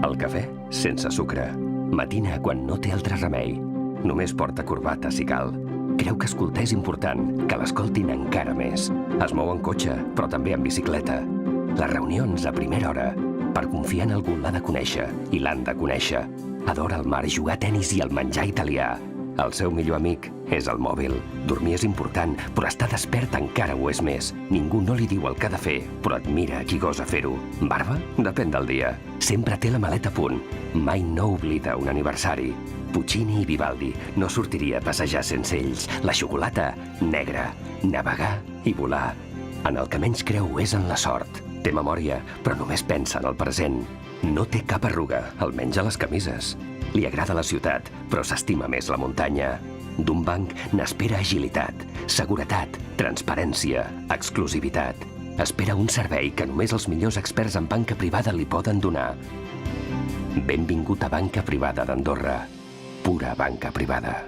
El cafè, sense sucre. Matina quan no té altre remei. Només porta corbata si cal. Creu que escoltar és important, que l'escoltin encara més. Es mou en cotxe, però també en bicicleta. Les reunions a primera hora. Per confiar en algú l'ha de conèixer i l'han de conèixer. Adora el mar, jugar a tenis i el menjar italià. El seu millor amic és el mòbil. Dormir és important, però estar despert encara ho és més. Ningú no li diu el que ha de fer, però admira qui gosa fer-ho. Barba? Depèn del dia. Sempre té la maleta a punt. Mai no oblida un aniversari. Puccini i Vivaldi. No sortiria a passejar sense ells. La xocolata, negra. Navegar i volar. En el que menys creu és en la sort. Té memòria, però només pensa en el present. No té cap arruga, almenys a les camises. Li agrada la ciutat, però s'estima més la muntanya. D'un banc n'espera agilitat, seguretat, transparència, exclusivitat. Espera un servei que només els millors experts en banca privada li poden donar. Benvingut a Banca Privada d'Andorra. Pura banca privada.